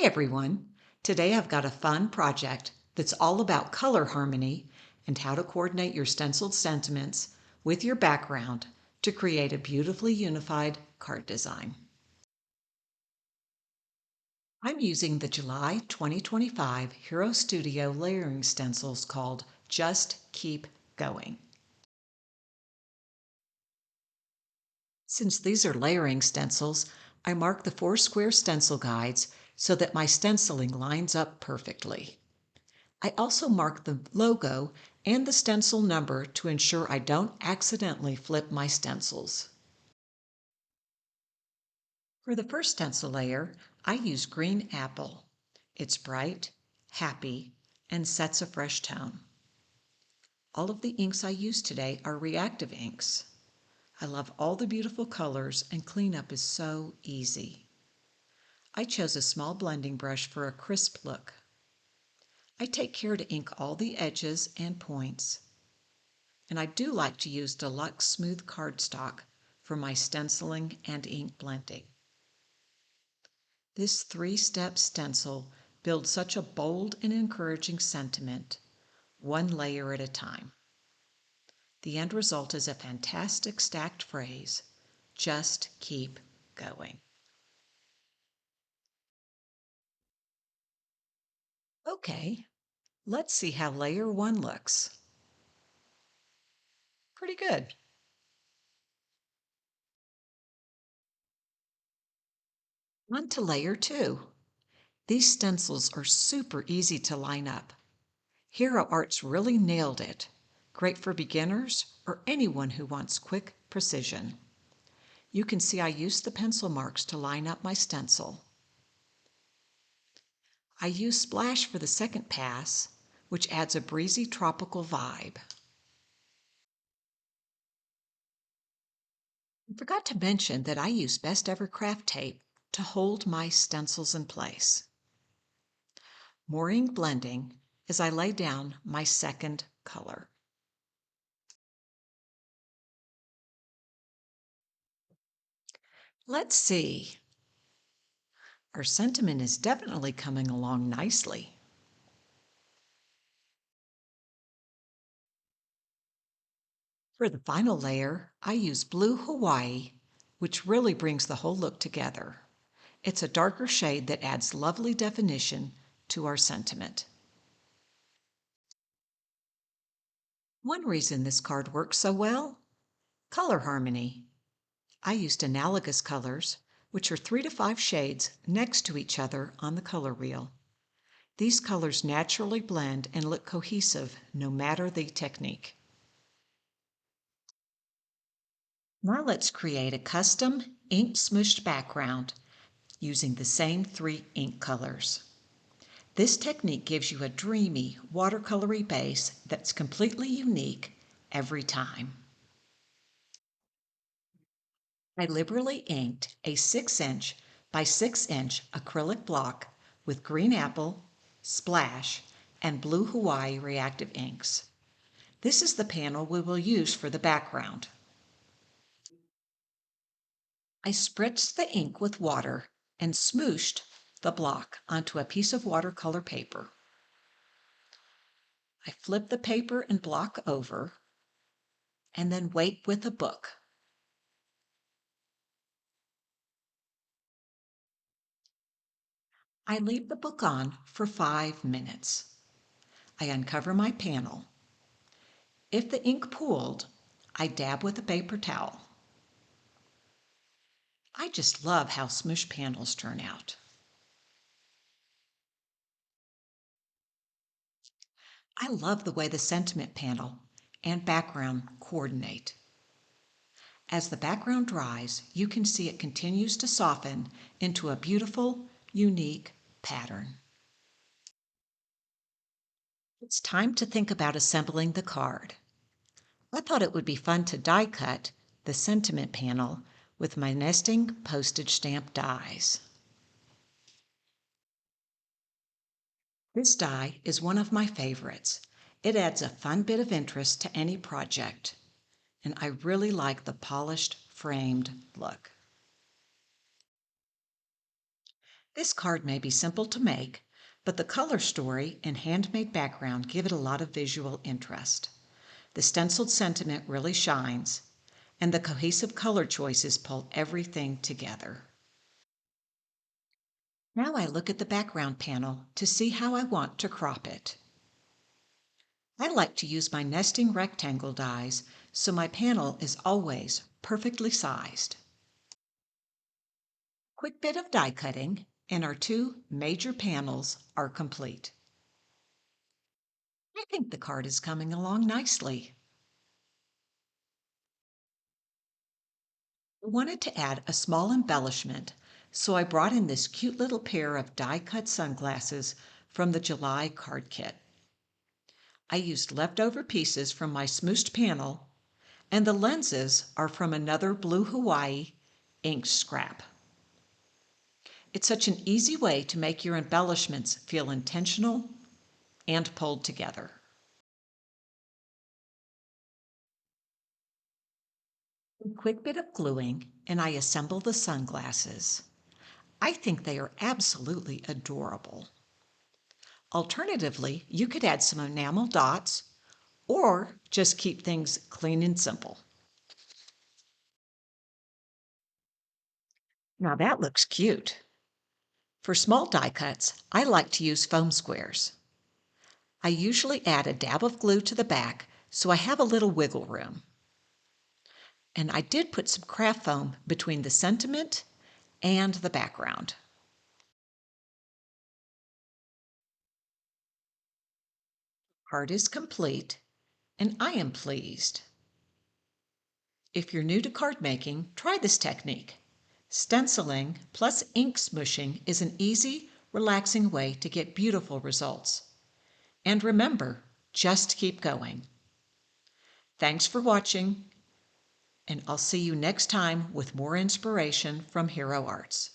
Everyone! Today I've got a fun project that's all about color harmony and how to coordinate your stenciled sentiments with your background to create a beautifully unified card design. I'm using the July 2025 Hero Studio layering stencils called Just Keep Going. Since these are layering stencils, I mark the 4 square stencil guides so that my stenciling lines up perfectly. I also mark the logo and the stencil number to ensure I don't accidentally flip my stencils. For the first stencil layer, I use green apple. It's bright, happy, and sets a fresh tone. All of the inks I use today are reactive inks. I love all the beautiful colors and cleanup is so easy. I chose a small blending brush for a crisp look. I take care to ink all the edges and points. And I do like to use deluxe smooth cardstock for my stenciling and ink blending. This 3-step stencil builds such a bold and encouraging sentiment, one layer at a time. The end result is a fantastic stacked phrase, just keep going. Okay, let's see how layer 1 looks. Pretty good. On to layer 2. These stencils are super easy to line up. Hero Arts really nailed it. Great for beginners or anyone who wants quick precision. You can see I used the pencil marks to line up my stencil. I use Splash for the second pass, which adds a breezy tropical vibe. I forgot to mention that I use Best Ever Craft Tape to hold my stencils in place. More ink blending as I lay down my second color. Let's see. Our sentiment is definitely coming along nicely. For the final layer, I use Blue Hawaii, which really brings the whole look together. It's a darker shade that adds lovely definition to our sentiment. One reason this card works so well? Color harmony. I used analogous colors, which are 3 to 5 shades next to each other on the color wheel. These colors naturally blend and look cohesive no matter the technique. Now let's create a custom ink smooshed background using the same 3 ink colors. This technique gives you a dreamy, watercolory base that's completely unique every time. I liberally inked a 6-inch by 6-inch acrylic block with green apple, Splash, and Blue Hawaii reactive inks. This is the panel we will use for the background. I spritzed the ink with water and smooshed the block onto a piece of watercolor paper. I flip the paper and block over and then wait with a book. I leave the book on for 5 minutes. I uncover my panel. If the ink pooled, I dab with a paper towel. I just love how smush panels turn out. I love the way the sentiment panel and background coordinate. As the background dries, you can see it continues to soften into a beautiful, unique pattern. It's time to think about assembling the card. I thought it would be fun to die cut the sentiment panel with my nesting postage stamp dies. This die is one of my favorites. It adds a fun bit of interest to any project, and I really like the polished, framed look. This card may be simple to make, but the color story and handmade background give it a lot of visual interest. The stenciled sentiment really shines, and the cohesive color choices pull everything together. Now I look at the background panel to see how I want to crop it. I like to use my nesting rectangle dies so my panel is always perfectly sized. Quick bit of die cutting and our two major panels are complete. I think the card is coming along nicely. I wanted to add a small embellishment, so I brought in this cute little pair of die-cut sunglasses from the July card kit. I used leftover pieces from my smooshed panel, and the lenses are from another blue Hawaii inked scrap. It's such an easy way to make your embellishments feel intentional and pulled together. A quick bit of gluing and I assemble the sunglasses. I think they are absolutely adorable. Alternatively, you could add some enamel dots or just keep things clean and simple. Now that looks cute. For small die cuts, I like to use foam squares. I usually add a dab of glue to the back so I have a little wiggle room. And I did put some craft foam between the sentiment and the background. Art is complete, and I am pleased. If you're new to card making, try this technique. Stenciling plus ink smooshing is an easy, relaxing way to get beautiful results. And remember, just keep going. Thanks for watching, and I'll see you next time with more inspiration from Hero Arts.